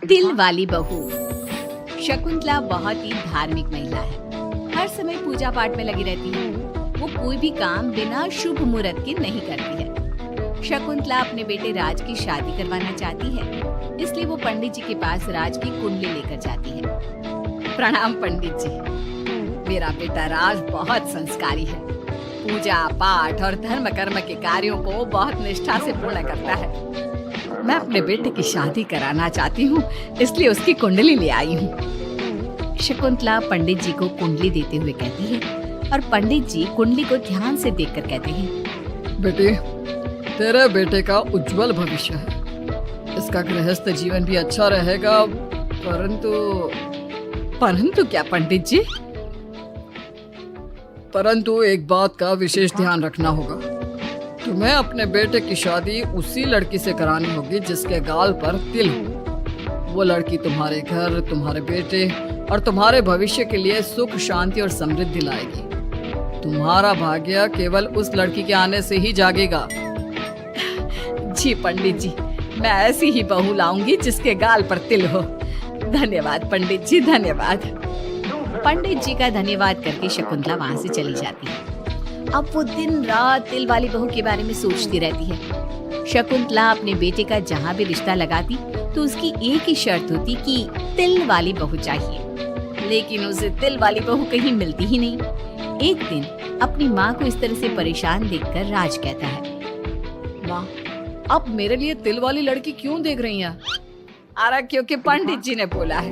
तिल वाली बहू। शकुंतला बहुत ही धार्मिक महिला है। हर समय पूजा पाठ में लगी रहती है। वो कोई भी काम बिना शुभ मुहूर्त के नहीं करती है। शकुंतला अपने बेटे राज की शादी करवाना चाहती है, इसलिए वो पंडित जी के पास राज की कुंडली लेकर जाती है। प्रणाम पंडित जी, मेरा बेटा राज बहुत संस्कारी है। पूजा पाठ और धर्म कर्म के कार्यों को बहुत निष्ठा से पूर्ण करता है। मैं अपने बेटे की शादी कराना चाहती हूँ, इसलिए उसकी कुंडली ले आई हूँ। शकुंतला पंडित जी को कुंडली देते हुए कहती है और पंडित जी कुंडली को ध्यान से देखकर कहते हैं, बेटे, तेरे बेटे का उज्जवल भविष्य है। इसका गृहस्थ जीवन भी अच्छा रहेगा, परंतु क्या पंडित जी? परंतु एक बात का विशेष ध्यान रखना होगा। तुम्हें अपने बेटे की शादी उसी लड़की से करानी होगी जिसके गाल पर तिल हो। वो लड़की तुम्हारे घर, तुम्हारे बेटे और तुम्हारे भविष्य के लिए सुख, शांति और समृद्धि लाएगी। तुम्हारा भाग्य केवल उस लड़की के आने से ही जागेगा। जी पंडित जी, मैं ऐसी ही बहू लाऊंगी जिसके गाल पर तिल हो। धन्यवाद पंडित जी, धन्यवाद। पंडित जी का धन्यवाद करके शकुंतला वहाँ से चली जाती है। अब वो दिन रात तिल वाली बहू के बारे में सोचती रहती है। शकुंतला अपने बेटे का जहाँ भी रिश्ता लगाती तो उसकी एक ही शर्त होती कि तिल वाली बहू चाहिए, लेकिन उसे तिल वाली बहू कहीं मिलती ही नहीं। एक दिन अपनी माँ को इस तरह से परेशान देखकर राज कहता है, माँ, आप मेरे लिए तिल वाली लड़की क्यों देख रही हैं? अरे क्योंकि पंडित जी ने बोला है,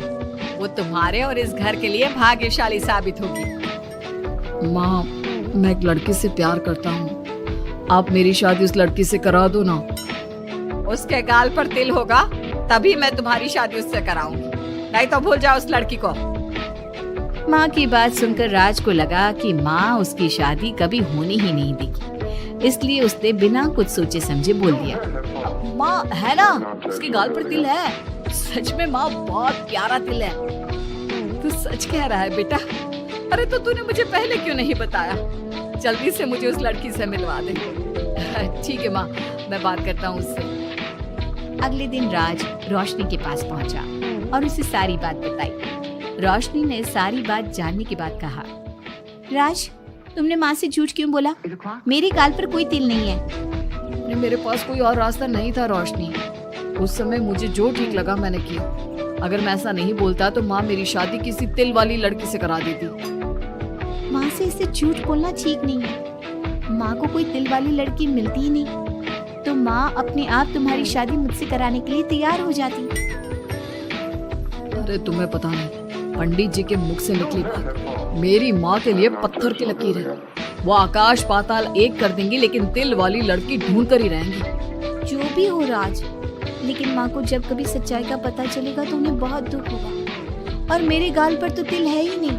वो तुम्हारे और इस घर के लिए भाग्यशाली साबित होगी। माँ, मैं एक लड़की से प्यार करता हूँ। आप मेरी शादी उस लड़की से करा दो ना। उसके गाल पर तिल होगा तभी मैं तुम्हारी शादी उससे कराऊंगी, नहीं तो भूल जाओ उस लड़की को। माँ की बात सुनकर राज को लगा कि माँ उसकी शादी कभी होने ही नहीं देगी, इसलिए उसने बिना कुछ सोचे समझे बोल दिया, माँ है ना, उसके गाल पर तिल है। सच में माँ, बहुत प्यारा तिल है। तू सच कह रहा है बेटा? अरे तो तूने मुझे पहले क्यों नहीं बताया? जल्दी से मुझे उस लड़की से मिलवा दे। ठीक है माँ, मैं बात करता हूँ उससे। अगले दिन राज रोशनी के पास पहुँचा और उसे सारी बात बताई। रोशनी ने सारी बात जानने के बाद कहा, राज, तुमने माँ से झूठ क्यों बोला? मेरे गाल पर कोई तिल नहीं है। मेरे पास कोई और रास्ता नहीं था रोशनी। उस समय मुझे जो ठीक लगा मैंने किया। अगर मैं ऐसा नहीं बोलता तो माँ मेरी शादी किसी तिल वाली लड़की से करा देती। माँ से इसे झूठ बोलना ठीक नहीं है। माँ को कोई तिल वाली लड़की मिलती ही नहीं, तो माँ अपने आप तुम्हारी शादी मुझसे कराने के लिए तैयार हो जाती। अरे तुम्हें पता नहीं, पंडित जी के मुख से निकली बात मेरी माँ के लिए पत्थर की लकीर है। वो आकाश पाताल एक कर देंगी, लेकिन तिल वाली लड़की ढूंढ कर ही रहेंगी। जो भी हो राज, लेकिन माँ को जब कभी सच्चाई का पता चलेगा तो उन्हें बहुत दुख होगा। और मेरे गाल पर तो तिल है ही नहीं,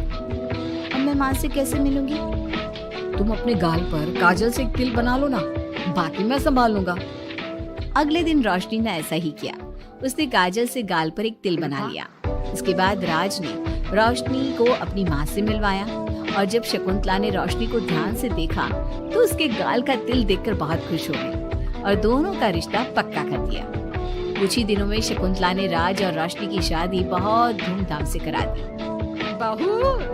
अब मैं माँ से कैसे मिलूंगी? तुम अपने गाल पर काजल से एक तिल बना लो ना, बाकी मैं संभाल लूंगा। अगले दिन रोशनी ने ऐसा ही किया। उसने काजल से गाल पर एक तिल बना लिया। इसके बाद राज ने रोशनी को अपनी माँ से मिलवाया, और जब शकुंतला ने रोशनी को ध्यान से देखा तो उसके गाल का तिल देखकर बहुत खुश हो गई और दोनों का रिश्ता पक्का कर दिया। कुछ ही दिनों में शकुंतला ने राज और रोशनी की शादी बहुत धूमधाम से करा दी। बहू,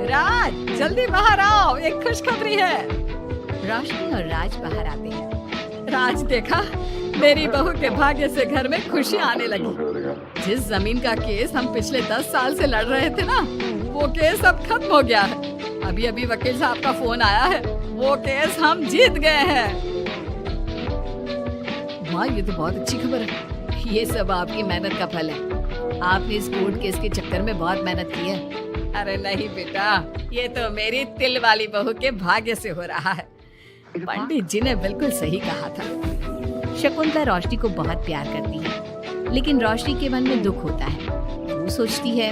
राज, जल्दी बाहर आओ, एक खुशखबरी है। रोशनी और राज बाहर आते हैं। राज, देखा, मेरी बहू के भाग्य से घर में खुशी आने लगी। जिस जमीन का केस हम पिछले 10 साल से लड़ रहे थे ना, वो केस अब खत्म हो गया है। अभी अभी वकील साहब का फोन आया है, वो केस हम जीत गए हैं। माँ, ये तो बहुत अच्छी खबर है। ये सब आपकी मेहनत का फल है। आपने इस कोर्ट केस के चक्कर में बहुत मेहनत की है। अरे नहीं बेटा, ये तो मेरी तिल वाली बहू के भाग्य से हो रहा है। पंडित जी ने बिल्कुल सही कहा था। शकुंतला रोशनी को बहुत प्यार करती है, लेकिन रोशनी के मन में दुख होता है। वो सोचती है,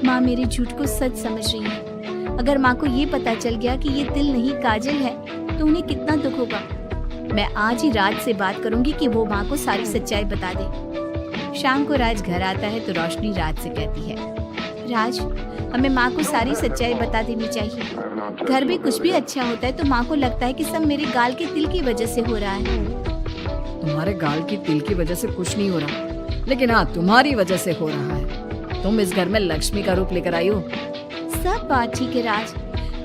माँ मेरे झूठ को सच समझ रही है। अगर माँ को ये पता चल गया कि ये तिल नहीं काजल है तो उन्हें कितना दुख होगा। मैं आज ही राज से बात करूंगी कि वो माँ को सारी सच्चाई बता दे। शाम को राज घर आता है तो रोशनी राज से कहती है, राज, हमें माँ को सारी सच्चाई बता देनी चाहिए। घर में कुछ भी अच्छा होता है तो माँ को लगता है कि सब मेरे गाल के तिल की वजह से हो रहा है। तुम्हारे गाल की तिल की वजह से कुछ नहीं हो रहा। लेकिन हाँ, तुम्हारी वजह से हो रहा है। तुम इस घर में लक्ष्मी का रूप लेकर आई हो। सब बात ठीक है राज,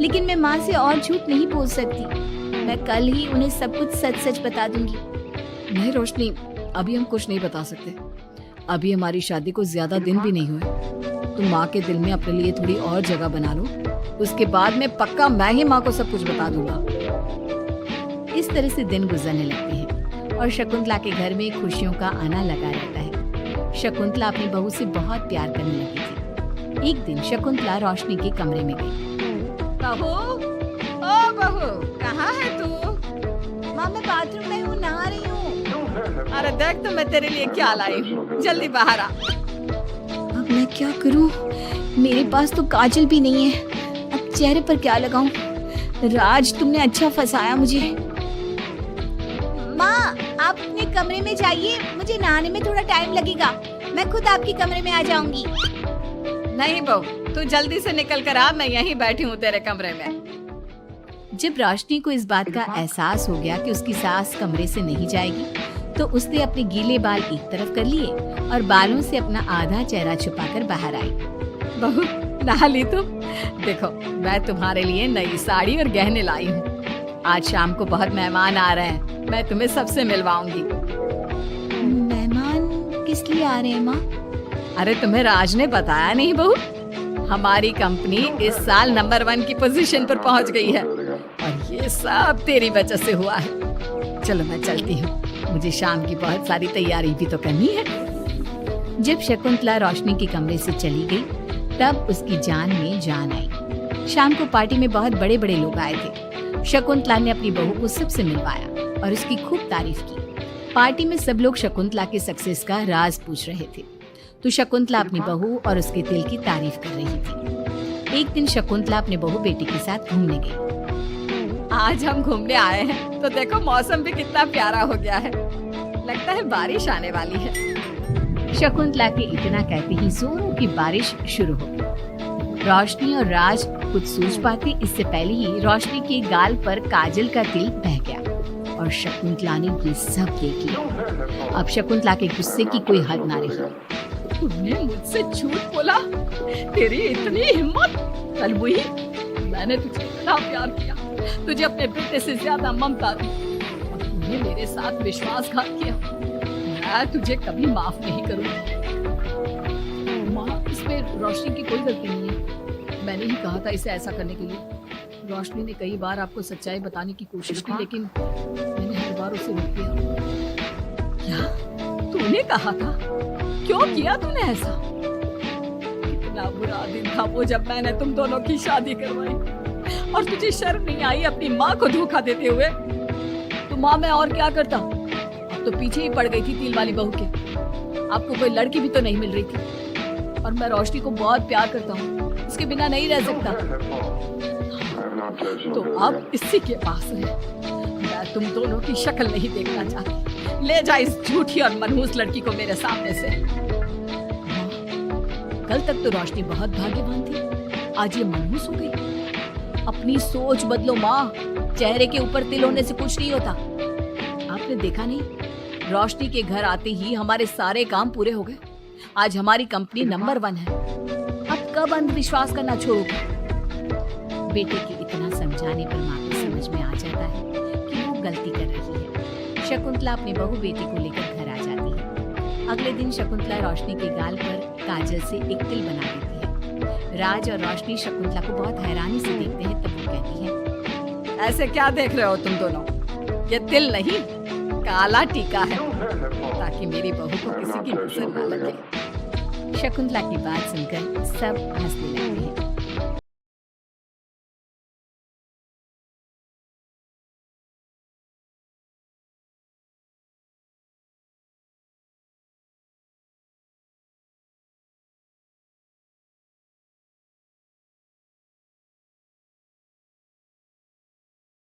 लेकिन मैं माँ से और झूठ नहीं बोल सकती। मैं कल ही उन्हें सब कुछ सच सच बता दूंगी। नहीं रोशनी, अभी हम कुछ नहीं बता सकते। अभी हमारी शादी को ज्यादा दिन भी नहीं हुए। तुम माँ के दिल में अपने लिए थोड़ी और जगह बना लो, उसके बाद में पक्का मैं ही माँ को सब कुछ बता दूंगा। इस तरह से दिन गुजरने लगते हैं और शकुंतला के घर में खुशियों का आना लगा रहता है। शकुंतला अपनी बहू से बहुत प्यार करने लगी थी। एक दिन शकुंतला रोशनी के कमरे में गई। बहू, ओ बहू, कहाँ है तू? माँ मैं बाथरूम में हूँ, नहा रही हूँ। अरे देख तो मैं तेरे लिए क्या लाई हूँ, जल्दी बाहर आ। अब मैं क्या करूँ? मेरे पास तो काजल भी नहीं है। अब चेहरे पर क्या लगाऊं? राज तुमने अच्छा फंसाया मुझे। माँ आप अपने कमरे में जाइए, मुझे नहाने में थोड़ा टाइम लगेगा। मैं खुद आपके कमरे में आ जाऊंगी। नहीं बहू, तू जल्दी से निकल कर आ, मैं यहीं बैठी हूँ तेरे कमरे में। जब रोशनी को इस बात का एहसास हो गया कि उसकी सास कमरे से नहीं जाएगी, तो उसने अपने गीले बाल एक तरफ कर लिए और बालों से अपना आधा चेहरा छुपाकर बाहर आई। बहू नहा ली तुम? देखो मैं तुम्हारे लिए नई साड़ी और गहने लाई हूँ। आज शाम को बहुत मेहमान आ रहे हैं, मैं तुम्हें सबसे मिलवाऊंगी। मेहमान किस लिए आ रहे हैं माँ? अरे तुम्हें राज ने बताया नहीं बहू? हमारी कंपनी इस साल नंबर 1 की पोजीशन पर पहुंच गई है और ये सब तेरी वजह से हुआ है। चलो मैं चलती हूँ, मुझे शाम की बहुत सारी तैयारी भी तो करनी है। जब शकुंतला रोशनी के कमरे से चली गई, तब उसकी जान में जान आई। शाम को पार्टी में बहुत बड़े बड़े लोग आए थे। शकुंतला ने अपनी बहू को सबसे मिलवाया और उसकी खूब तारीफ की। पार्टी में सब लोग शकुंतला के सक्सेस का राज पूछ रहे थे, तो शकुंतला अपनी बहू और उसके दिल की तारीफ कर रही थी। एक दिन शकुंतला अपने बहू बेटी के साथ घूमने गई। आज हम घूमने आए हैं तो देखो मौसम भी कितना प्यारा हो गया है, लगता है बारिश आने वाली है। शकुंतला के इतना कहते ही जोरों की बारिश शुरू हो गई। रोशनी और राज कुछ सोच पाते इससे पहले ही रोशनी के गाल पर काजल का तिल बह गया और शकुंतला ने ये सब देख लिया। अब शकुंतला के गुस्से की कोई हद ना रही। तुमने मुझसे झूठ बोला? तेरी इतनी हिम्मत? कल वही मैंने तुझे इतना प्यार किया, तुझे अपने बेटे से ज्यादा ममता दी और तूने मेरे साथ विश्वासघात किया। मैं तुझे कभी माफ नहीं करूंगी। माँ, इसमें रोशनी की कोई गलती नहीं है। मैंने ही कहा था इसे ऐसा करने के लिए। रोशनी ने कई बार आपको सच्चाई बताने की कोशिश की, लेकिन मैंने हर बार उसे रोक दिया। क्या तूने कहा था? क्यों किया तूने ऐसा? कितना बुरा दिन था वो जब मैंने तुम दोनों की शादी करवाई और तुझे शर्म नहीं आई अपनी माँ को धोखा देते हुए? तो माँ मैं और क्या करता? अब तो पीछे ही पड़ गई थी तिल वाली बहू के। आपको कोई लड़की भी तो नहीं मिल रही थी और मैं रोशनी को बहुत प्यार करता हूँ, उसके बिना नहीं रह सकता। तो अब इसी के पास है। मैं तुम दोनों की शक्ल नहीं देखना चाहती। ले जा इस झूठी और मनहूस लड़की को मेरे सामने से। कल तक तो रोशनी बहुत भाग्यवान थी, आज ये मनहूस हो गई। अपनी सोच बदलो माँ, चेहरे के ऊपर तिल होने से कुछ नहीं होता। आपने देखा नहीं, रोशनी के घर आते ही हमारे सारे काम पूरे हो गए। आज हमारी कंपनी नंबर 1 है। अब कब अंधविश्वास करना छोड़ोगे? बेटे के इतना समझाने पर माँ को समझ में आ जाता है कि वो गलती कर रही है। शकुंतला अपने बहू बेटी को लेकर घर आ जाती है। अगले दिन शकुंतला रोशनी के गाल पर काजल से एक तिल बना देती है। राज और रोशनी शकुंतला को बहुत हैरानी से देखते हैं, तब वो कहती है, ऐसे क्या देख रहे हो तुम दोनों? ये तिल नहीं, काला टीका है, ताकि मेरी बहू को किसी की नजर न लगे। शकुंतला की बात सुनकर सब हंसने लगते हैं।